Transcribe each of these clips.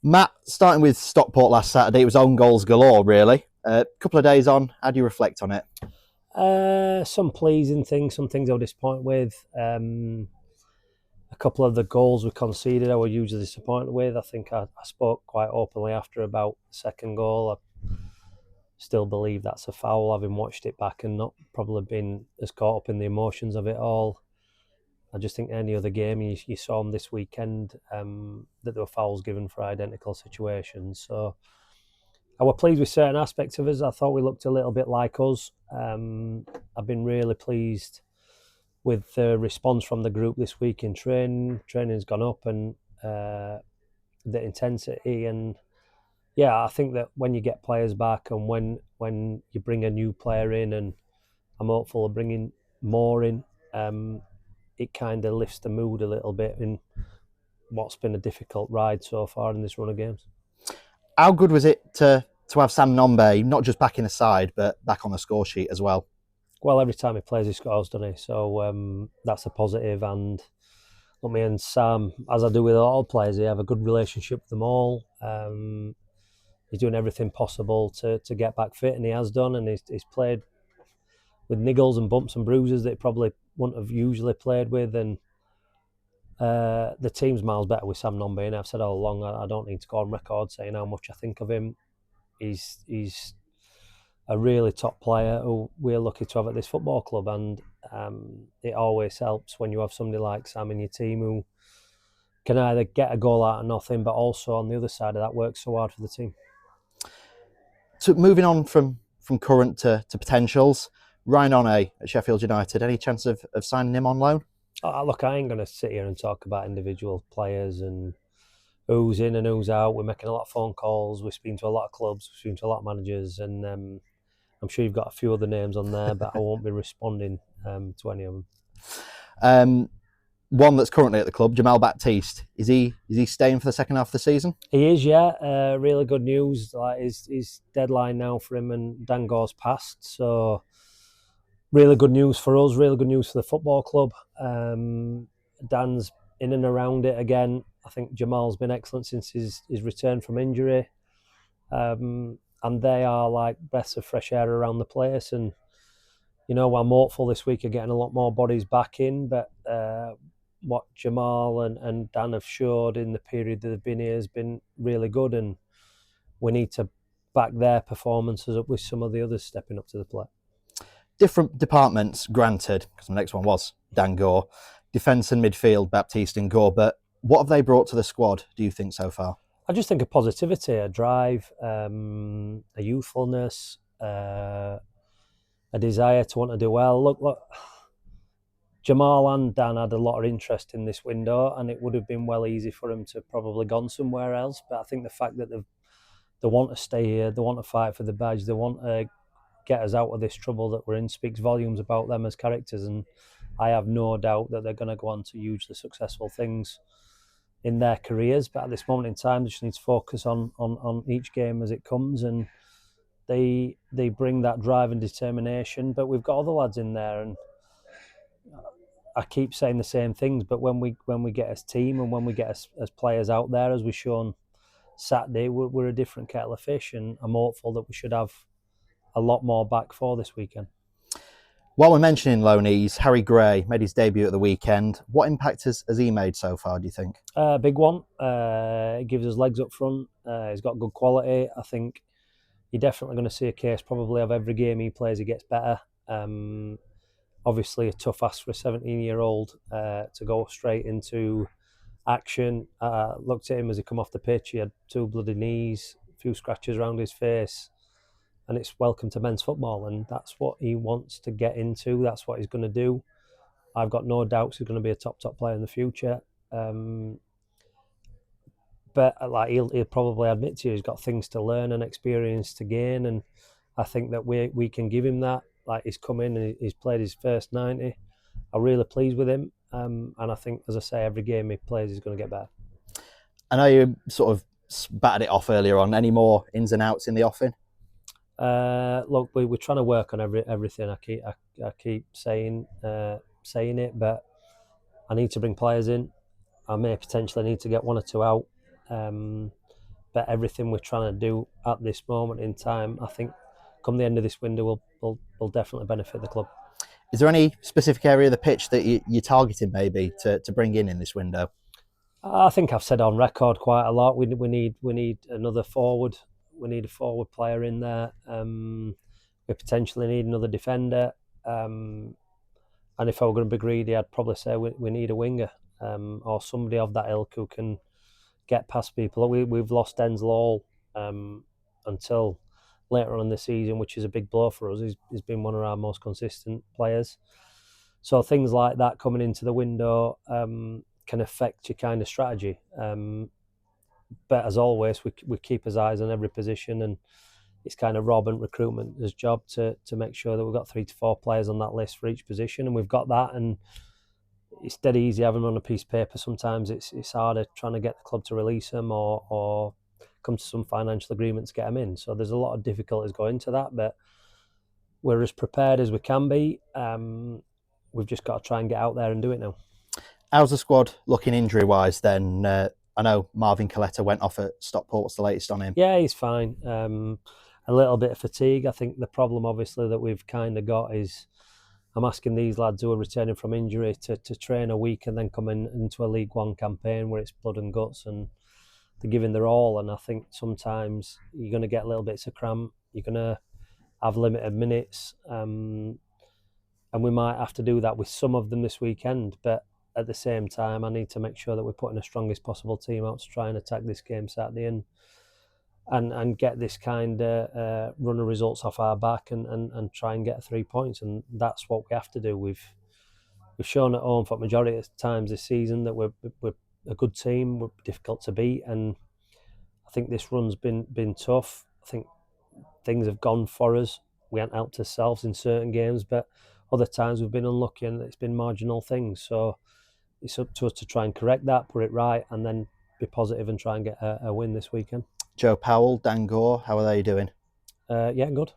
Matt, starting with Stockport last Saturday, it was own goals galore, really. A couple of days on, how do you reflect on it? Some pleasing things, some things I was disappointed with. A couple of the goals we conceded, I was hugely disappointed with. I think I spoke quite openly after about the second goal. I still believe that's a foul, having watched it back and not probably been as caught up in the emotions of it all. I just think any other game you saw them this weekend, that there were fouls given for identical situations. So I was pleased with certain aspects of us. I thought we looked a little bit like us. I've been really pleased with the response from the group this week in training. Training's gone up and the intensity, and yeah, I think that when you get players back and when you bring a new player in, and I'm hopeful of bringing more in, it kind of lifts the mood a little bit in what's been a difficult ride so far in this run of games. How good was it to have Sam Nombe not just back in the side, but back on the score sheet as well? Well, every time he plays, he scores, doesn't he? So that's a positive. And look, me and Sam, as I do with all players, they have a good relationship with them all. He's doing everything possible to get back fit, and he has done. And he's played with niggles and bumps and bruises that he probably wouldn't have usually played with. And the team's miles better with Sam Nombe. And I've said all along, I don't need to go on record saying how much I think of him. He's a really top player who we're lucky to have at this football club, and it always helps when you have somebody like Sam in your team who can either get a goal out of nothing, but also on the other side of that works so hard for the team. So moving on from current to potentials, Ryan One at Sheffield United, any chance of signing him on loan? Look, I ain't going to sit here and talk about individual players and who's in and who's out. We're making a lot of phone calls. We're speaking to a lot of clubs. We're speaking to a lot of managers, and I'm sure you've got a few other names on there, but I won't be responding to any of them. One that's currently at the club, Jamal Baptiste, is he staying for the second half of the season? He is, yeah. Really good news. Like his deadline now for him and Dangore's passed, so really good news for us. Really good news for the football club. Dan's in and around it again. I think Jamal's been excellent since his return from injury, and they are like breaths of fresh air around the place. And you know, I'm hopeful this week of getting a lot more bodies back in, but what Jamal and Dan have showed in the period that they've been here has been really good, and we need to back their performances up with some of the others stepping up to the plate. Different departments, granted, because the next one was Dan Gore, defence and midfield, Baptiste and Gore, but what have they brought to the squad, do you think, so far? I just think a positivity, a drive, a youthfulness, a desire to want to do well. Look, Jamal and Dan had a lot of interest in this window, and it would have been well easy for them to probably gone somewhere else. But I think the fact that they want to stay here, they want to fight for the badge, they want to get us out of this trouble that we're in, speaks volumes about them as characters. And I have no doubt that they're going to go on to hugely successful things in their careers. But at this moment in time, they just need to focus on each game as it comes, and they bring that drive and determination. But we've got other lads in there, and I keep saying the same things, but when we get as team and when we get as players out there, as we've shown Saturday, we're a different kettle of fish, and I'm hopeful that we should have a lot more back for this weekend. While we're mentioning loanees, Harry Gray made his debut at the weekend. What impact has he made so far, do you think? Big one. He gives us legs up front. He's got good quality. I think you're definitely going to see a case probably of every game he plays, he gets better. Obviously a tough ask for a 17-year-old to go straight into action. Looked at him as he come off the pitch. He had 2 bloody knees, a few scratches around his face, and it's welcome to men's football, and that's what he wants to get into. That's what he's going to do. I've got no doubts he's going to be a top player in the future. But like he'll probably admit to you, he's got things to learn and experience to gain, and I think that we can give him that. Like he's come in and he's played his first 90. I'm really pleased with him, and I think, as I say, every game he plays he's going to get better. I know you sort of batted it off earlier on. Any more ins and outs in the offing? Look, we're trying to work on everything. I keep saying it, but I need to bring players in. I may potentially need to get 1 or 2 out. but everything we're trying to do at this moment in time, I think, come the end of this window, will definitely benefit the club. Is there any specific area of the pitch that you're targeting maybe to bring in this window? I think I've said on record quite a lot. We need another forward. We need a forward player in there. We potentially need another defender. And if I were going to be greedy, I'd probably say we need a winger or somebody of that ilk who can get past people. We've lost Denzel Hall until later on in the season, which is a big blow for us. He's been one of our most consistent players. So things like that coming into the window can affect your kind of strategy. But as always, we keep our eyes on every position, and it's kind of Rob and recruitment's job to make sure that we've got 3 to 4 players on that list for each position, and we've got that. And it's dead easy having them on a piece of paper. Sometimes it's harder trying to get the club to release them or come to some financial agreement to get them in. So there's a lot of difficulties going into that, but we're as prepared as we can be. We've just got to try and get out there and do it now. How's the squad looking injury-wise then? I know Marvin Coletta went off at Stockport. What's the latest on him? Yeah, he's fine. A little bit of fatigue. I think the problem, obviously, that we've kind of got is I'm asking these lads who are returning from injury to train a week and then come into a League One campaign where it's blood and guts and they're giving their all. And I think sometimes you're going to get little bits of cramp. You're going to have limited minutes. And we might have to do that with some of them this weekend. But at the same time, I need to make sure that we're putting the strongest possible team out to try and attack this game Saturday and get this kind of run of results off our back and try and get 3 points. And that's what we have to do. We've shown at home for the majority of times this season that we're a good team. We're difficult to beat, and I think this run's been tough. I think things have gone for us. We haven't helped ourselves in certain games, but other times we've been unlucky and it's been marginal things. So it's up to us to try and correct that, put it right, and then be positive and try and get a win this weekend. Joe Powell, Dan Gore, how are they doing? Yeah, good.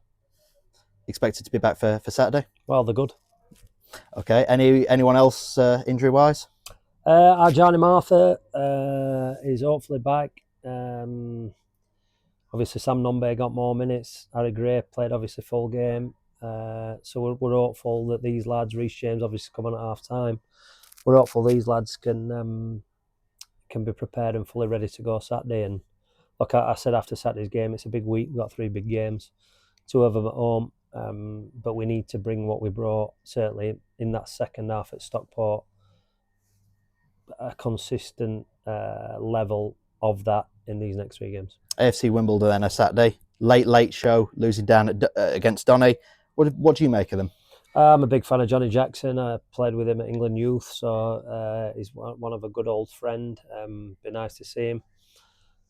Expected to be back for Saturday? Well, they're good. Okay. Anyone else injury-wise? Our Johnny Martha is hopefully back. Obviously, Sam Nombe got more minutes. Harry Gray played obviously full game. So we're hopeful that these lads, Reece James obviously coming at half time. We're hopeful these lads can be prepared and fully ready to go Saturday. And look, I said after Saturday's game, it's a big week. We've got 3 big games, 2 of them at home. But we need to bring what we brought, certainly in that second half at Stockport, a consistent level of that in these next 3 games. AFC Wimbledon then a Saturday. Late show, losing down against Donny. What do you make of them? I'm a big fan of Johnny Jackson. I played with him at England Youth, so he's one of a good old friend. Be nice to see him.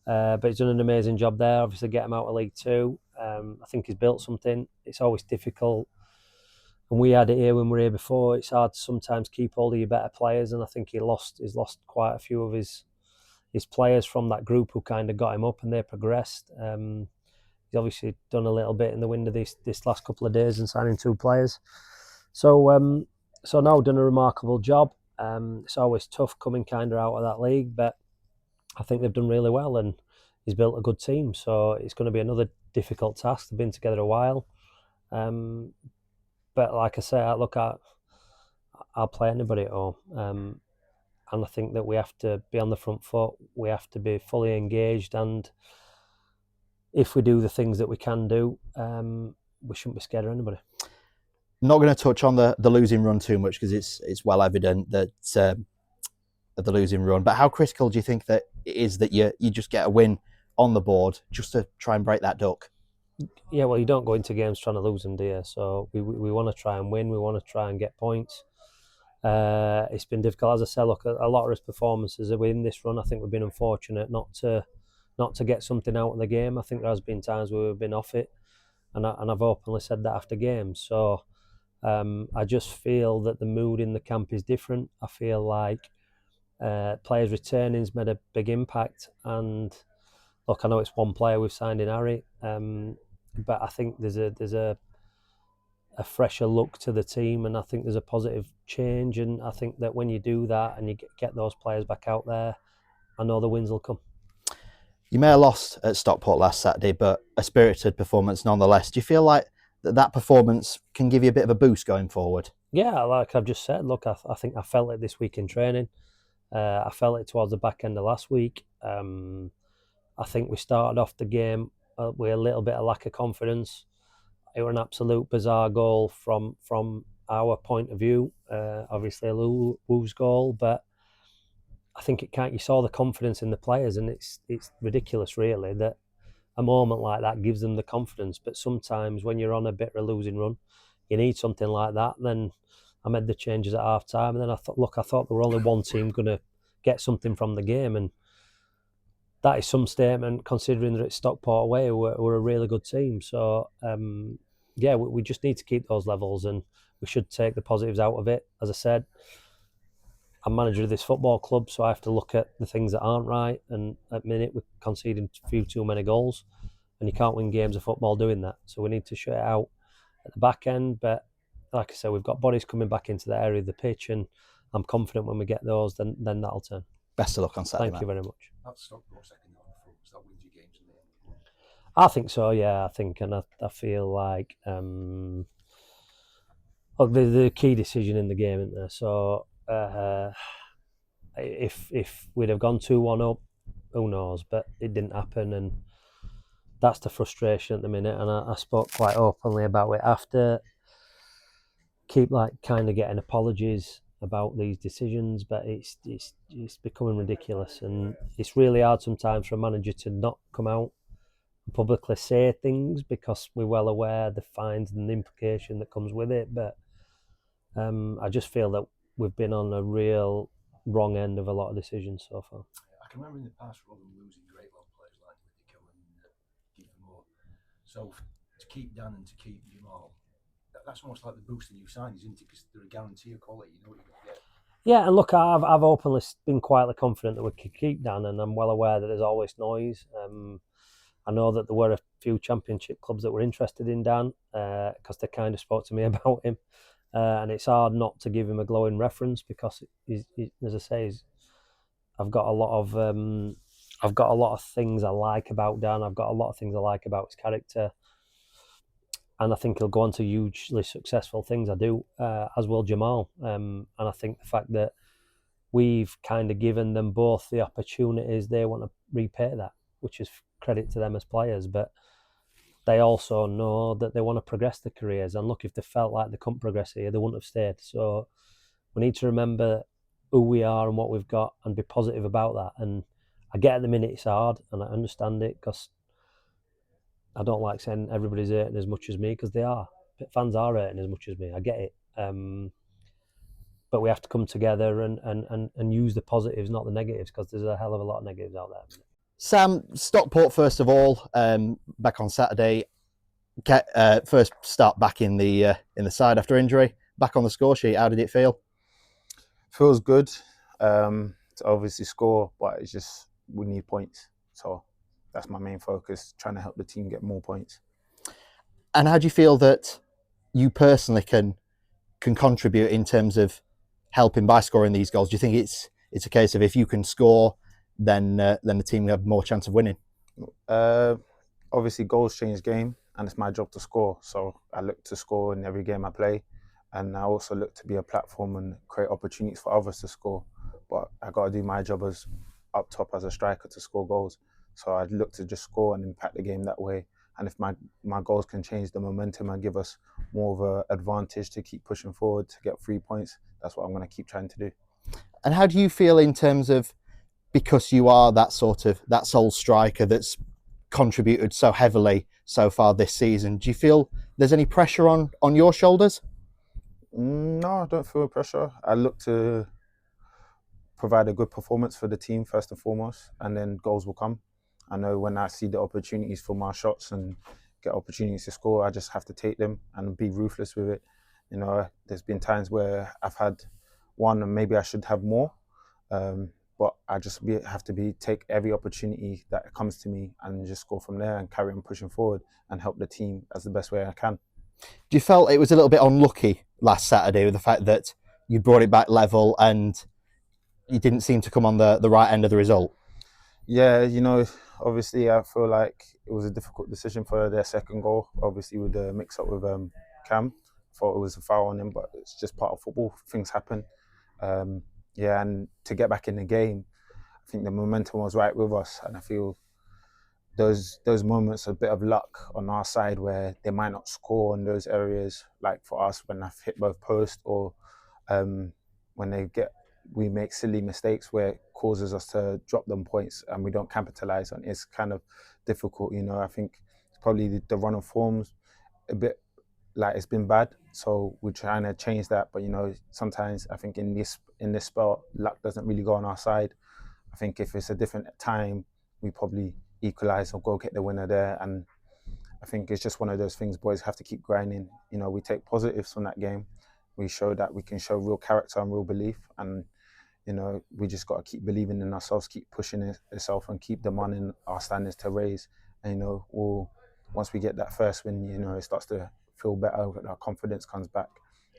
But he's done an amazing job there. Obviously, get him out of League Two. I think he's built something. It's always difficult, and we had it here when we were here before. It's hard to sometimes keep hold of your better players, and I think he's lost quite a few of his players from that group who kind of got him up, and they progressed. He's obviously done a little bit in the window this last couple of days and signing 2 players. So now done a remarkable job. It's always tough coming kind of out of that league, but I think they've done really well, and he's built a good team. So it's going to be another difficult task. They've been together a while, but like I say, I'll play anybody at home, and I think that we have to be on the front foot. We have to be fully engaged, and if we do the things that we can do, we shouldn't be scared of anybody. Not going to touch on the losing run too much because it's well evident that the losing run. But how critical do you think that it is that you just get a win on the board just to try and break that duck? Yeah, well, you don't go into games trying to lose them, do you? So we want to try and win. We want to try and get points. It's been difficult, as I said. Look, a lot of his performances in this run, I think we've been unfortunate not to get something out of the game. I think there has been times where we've been off it, and I've openly said that after games. So I just feel that the mood in the camp is different. I feel like players returning's made a big impact, and look, I know it's one player we've signed in Harry, but I think there's a fresher look to the team, and I think there's a positive change, and I think that when you do that and you get those players back out there, I know the wins will come. You may have lost at Stockport last Saturday, but a spirited performance nonetheless. Do you feel like that performance can give you a bit of a boost going forward? Yeah, like I've just said, look, I think I felt it this week in training. I felt it towards the back end of last week. I think we started off the game with a little bit of lack of confidence. It was an absolute bizarre goal from our point of view. Obviously a Wolves goal, but I think you saw the confidence in the players, and it's ridiculous really that a moment like that gives them the confidence. But sometimes when you're on a bit of a losing run, you need something like that. And then I made the changes at half time, and then I thought there were only one team going to get something from the game, and that is some statement considering that it's Stockport away. We're a really good team. So yeah, we just need to keep those levels, and we should take the positives out of it. As I said, I'm manager of this football club, so I have to look at the things that aren't right. And at the minute, we're conceding a few too many goals, and you can't win games of football doing that. So we need to shut it out at the back end. But like I said, we've got bodies coming back into the area of the pitch, and I'm confident when we get those, then that'll turn. Best of luck on Saturday. Thank you very much. That's Stockport second half, so that wins you games in the end. I think so, yeah. I think, and I feel like look, the key decision in the game, isn't there? So if we'd have gone 2-1 up, who knows? But it didn't happen, and that's the frustration at the minute. And I spoke quite openly about it after. Keep kind of getting apologies about these decisions, but it's becoming ridiculous, and it's really hard sometimes for a manager to not come out and publicly say things because we're well aware of the fines and the implication that comes with it. But I just feel that we've been on a real wrong end of a lot of decisions so far. I can remember in the past Rotherham losing great long players like Lidico and Gaffer Matt. So to keep Dan and to keep Jamal, that's almost like the boost in new signings, isn't it? Because they're a guarantee of quality. You know what you're going to get. Yeah, and look, I've openly been quietly confident that we could keep Dan, and I'm well aware that there's always noise. I know that there were a few championship clubs that were interested in Dan because they kind of spoke to me about him. And it's hard not to give him a glowing reference because, as I say, I've got a lot of things I like about Dan. I've got a lot of things I like about his character, and I think he'll go on to hugely successful things. I do, as will Jamal. And I think the fact that we've kind of given them both the opportunities, they want to repay that, which is credit to them as players, but they also know that they want to progress their careers. And look, if they felt like they couldn't progress here, they wouldn't have stayed. So we need to remember who we are and what we've got and be positive about that. And I get at the minute it's hard, and I understand it because I don't like saying everybody's hurting as much as me, because they are. Fans are hurting as much as me. I get it. But we have to come together and use the positives, not the negatives, because there's a hell of a lot of negatives out there. Sam, Stockport first of all, back on Saturday, first start back in the side after injury, back on the score sheet. How did it feel? Feels good to obviously score, but it's just we need points. So that's my main focus, trying to help the team get more points. And how do you feel that you personally can contribute in terms of helping by scoring these goals? Do you think it's a case of if you can score, then the team have more chance of winning? Obviously, goals change game, and it's my job to score. So I look to score in every game I play, and I also look to be a platform and create opportunities for others to score. But I got to do my job as up top as a striker to score goals. So I'd look to just score and impact the game that way. And if my goals can change the momentum and give us more of an advantage to keep pushing forward to get 3 points, that's what I'm going to keep trying to do. And how do you feel in terms of, because you are that sole striker that's contributed so heavily so far this season, do you feel there's any pressure on your shoulders? No, I don't feel pressure. I look to provide a good performance for the team first and foremost, and then goals will come. I know when I see the opportunities for my shots and get opportunities to score, I just have to take them and be ruthless with it. You know, there's been times where I've had one and maybe I should have more, but I just have to take every opportunity that comes to me and just go from there and carry on pushing forward and help the team as the best way I can. Do you felt it was a little bit unlucky last Saturday with the fact that you brought it back level and you didn't seem to come on the right end of the result? Yeah, you know, obviously I feel like it was a difficult decision for their second goal. Obviously with the mix up with Cam, thought it was a foul on him, but it's just part of football. Things happen. Um, yeah, and to get back in the game, I think the momentum was right with us, and I feel those moments, a bit of luck on our side where they might not score in those areas, like for us when I've hit both posts or um, when we make silly mistakes where it causes us to drop them points and we don't capitalize on it. It's kind of difficult, you know. I think it's probably the run of forms a bit like it's been bad, so we're trying to change that. But you know, sometimes I think in this spell, luck doesn't really go on our side. I think if it's a different time, we probably equalise or go get the winner there. And I think it's just one of those things boys have to keep grinding. You know, we take positives from that game. We show that we can show real character and real belief. And, you know, we just got to keep believing in ourselves, keep pushing ourselves and keep demanding our standards to raise. And, you know, once we get that first win, you know, it starts to feel better, our confidence comes back,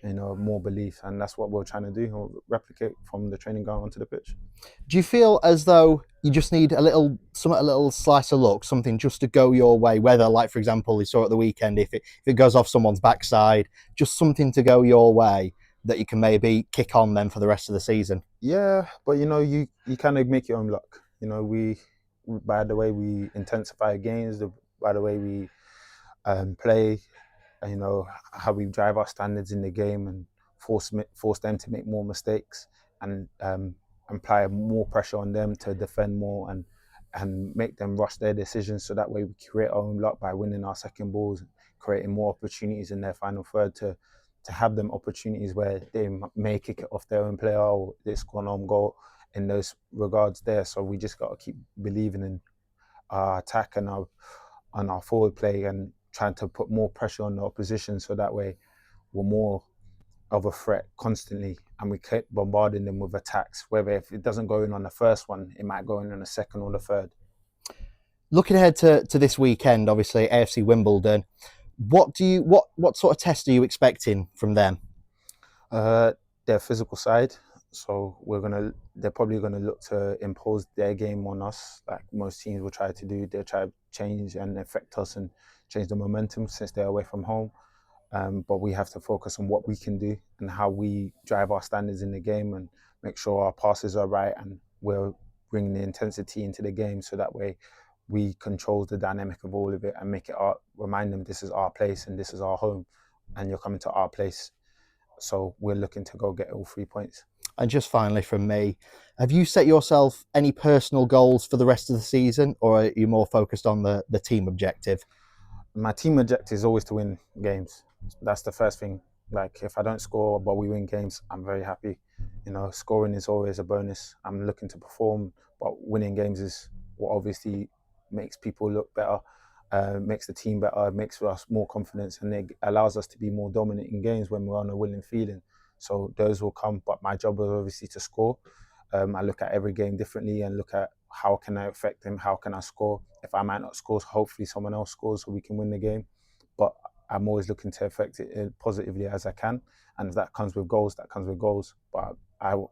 you know, more belief. And that's what we're trying to do, or replicate from the training ground onto the pitch. Do you feel as though you just need a little slice of luck, something just to go your way? Whether, like for example, you saw at the weekend, if it goes off someone's backside, just something to go your way that you can maybe kick on then for the rest of the season. Yeah, but you know, you kind of make your own luck. You know, by the way we intensify games, by the way we play, you know, how we drive our standards in the game and force them to make more mistakes and apply more pressure on them to defend more and make them rush their decisions. So that way we create our own luck by winning our second balls, creating more opportunities in their final third to have them opportunities where they may kick it off their own player or they score an own goal in those regards there. So we just got to keep believing in our attack and our forward play and trying to put more pressure on the opposition so that way we're more of a threat constantly and we keep bombarding them with attacks. Whether if it doesn't go in on the first one, it might go in on the second or the third. Looking ahead to this weekend, obviously AFC Wimbledon, what sort of test are you expecting from them? Their physical side. So they're probably gonna look to impose their game on us, like most teams will try to do. They'll try to change and affect us and change the momentum since they're away from home. But we have to focus on what we can do and how we drive our standards in the game and make sure our passes are right and we're bringing the intensity into the game so that way we control the dynamic of all of it and remind them this is our place and this is our home and you're coming to our place. So we're looking to go get all 3 points. And just finally from me, have you set yourself any personal goals for the rest of the season, or are you more focused on the team objective? My team objective is always to win games. That's the first thing. Like if I don't score but we win games, I'm very happy. You know, scoring is always a bonus. I'm looking to perform, but winning games is what obviously makes people look better, makes the team better, makes us more confidence, and it allows us to be more dominant in games when we're on a winning feeling. So those will come, but my job is obviously to score. I look at every game differently and look at how can I affect them, how can I score. If I might not score, hopefully someone else scores so we can win the game. But I'm always looking to affect it positively as I can. And if that comes with goals, that comes with goals. But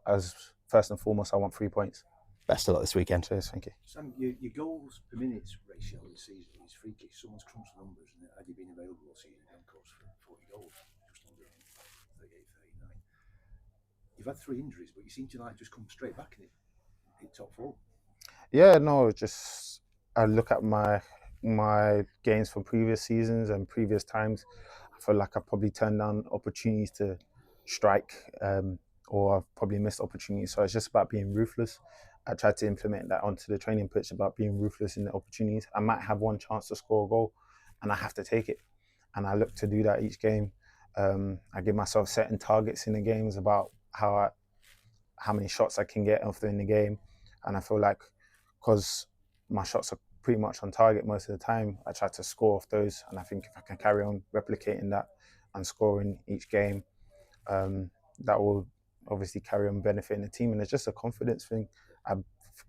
as first and foremost, I want 3 points. Best of luck this weekend. Cheers, thank you. Sam, your goals per minute ratio this season is free kicks. Someone's crunched the numbers, and had you been available all season, you've course for 40 goals, just under 38, 39. You've had 3 injuries, but you seem to just come straight back in top 4. Yeah, no, just I look at my games from previous seasons and previous times. I feel like I've probably turned down opportunities to strike, or I've probably missed opportunities. So it's just about being ruthless. I try to implement that onto the training pitch about being ruthless in the opportunities. I might have one chance to score a goal, and I have to take it. And I look to do that each game. I give myself certain targets in the games about how many shots I can get after in the game, and I feel like because my shots are pretty much on target most of the time, I try to score off those. And I think if I can carry on replicating that and scoring each game, that will obviously carry on benefiting the team. And it's just a confidence thing. I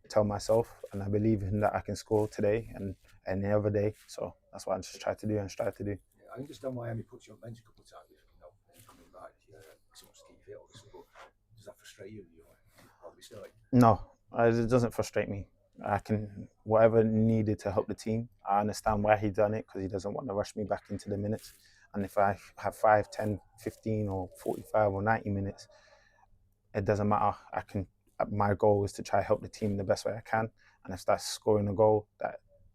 tell myself and I believe in that I can score today and any other day. So that's what I just try to do and strive to do. Yeah, I understand why Amy puts you on bench a couple of times, coming back. So much to keep fit, obviously, but does that frustrate you? No, it doesn't frustrate me. I can, whatever needed to help the team. I understand why he done it, because he doesn't want to rush me back into the minutes. And if I have 5, 10, 15 or 45 or 90 minutes, it doesn't matter. My goal is to try help the team in the best way I can. And if that's scoring a goal,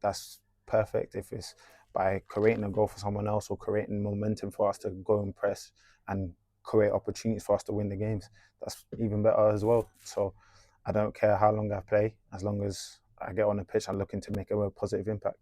that's perfect. If it's by creating a goal for someone else or creating momentum for us to go and press and create opportunities for us to win the games, that's even better as well. So I don't care how long I play, as long as I get on the pitch and looking to make a real positive impact.